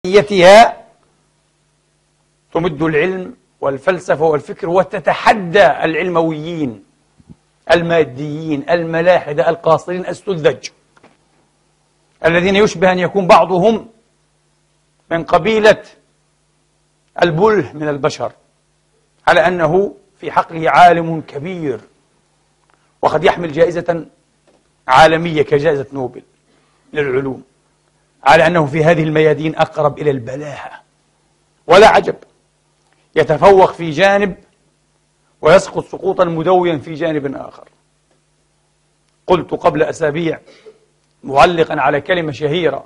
بنيتها تمد العلم والفلسفة والفكر وتتحدى العلمويين الماديين الملاحدة القاصرين السذج الذين يشبه أن يكون بعضهم من قبيلة البله من البشر، على أنه في حقله عالم كبير وقد يحمل جائزة عالمية كجائزة نوبل للعلوم، على أنه في هذه الميادين أقرب إلى البلاهة. ولا عجب، يتفوق في جانب ويسقط سقوطا مدويا في جانب آخر. قلت قبل أسابيع معلقا على كلمة شهيرة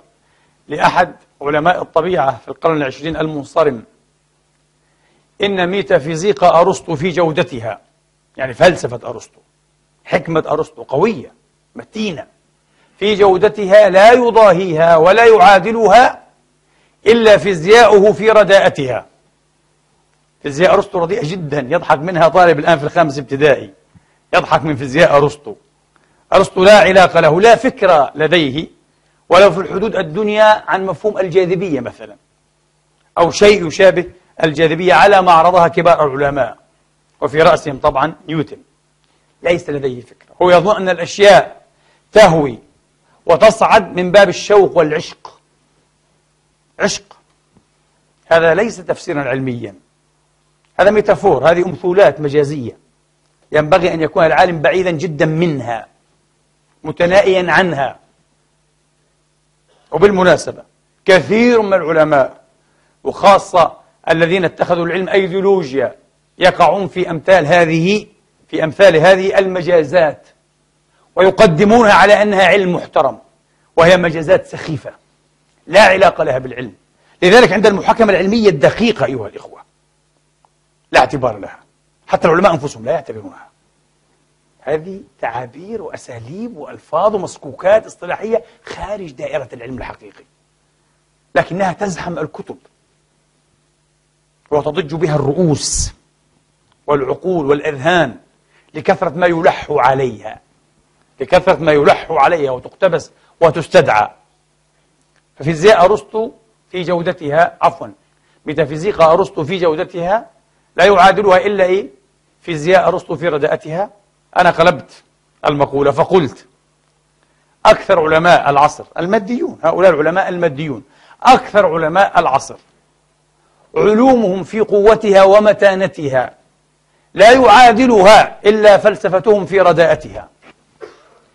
لأحد علماء الطبيعة في القرن العشرين المنصرم: إن ميتافيزيق أرسطو في جودتها، يعني فلسفة أرسطو، حكمة أرسطو قوية متينة، في جودتها لا يضاهيها ولا يعادلها إلا فيزياؤه في رداءتها. فيزياء أرسطو رديئة جدا، يضحك منها طالب الآن في الخامس ابتدائي، يضحك من فيزياء أرسطو. أرسطو لا علاقة له، لا فكرة لديه ولو في الحدود الدنيا عن مفهوم الجاذبية مثلا، أو شيء يشابه الجاذبية على ما عرضها كبار العلماء، وفي رأسهم طبعا نيوتن. ليس لديه فكرة، هو يظن أن الأشياء تهوي وتصعد من باب الشوق والعشق. عشق هذا ليس تفسيرا علميا، هذا ميتافور، هذه أمثولات مجازية ينبغي أن يكون العالم بعيدا جدا منها، متنائيا عنها. وبالمناسبة كثير من العلماء وخاصة الذين اتخذوا العلم أيديولوجيا يقعون في أمثال هذه المجازات، ويقدمونها على أنها علم محترم، وهي مجازات سخيفة لا علاقة لها بالعلم. لذلك عند المحاكمة العلمية الدقيقة أيها الإخوة لا اعتبار لها، حتى العلماء أنفسهم لا يعتبرونها. هذه تعابير وأساليب وألفاظ ومسكوكات اصطلاحية خارج دائرة العلم الحقيقي، لكنها تزحم الكتب وتضج بها الرؤوس والعقول والأذهان لكثرة ما يلح عليها، وتقتبس وتستدعى. ففيزياء أرسطو في جودتها، ميتافيزيق أرسطو في جودتها لا يعادلها إلا فيزياء أرسطو في رداءتها. أنا قلبت المقولة فقلت: أكثر علماء العصر الماديون، هؤلاء العلماء الماديون، أكثر علماء العصر علومهم في قوتها ومتانتها لا يعادلها إلا فلسفتهم في رداءتها.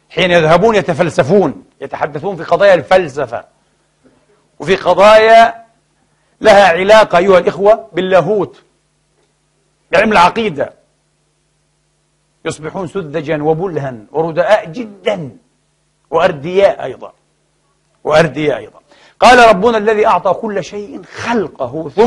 حين يذهبون يتفلسفون، يتحدثون في قضايا الفلسفة وفي قضايا لها علاقة أيها الإخوة باللاهوت، بعلم العقيدة، يصبحون سذجا وبلها ورداء جدا وأردياء أيضا. قال ربنا الذي أعطى كل شيء خلقه ثم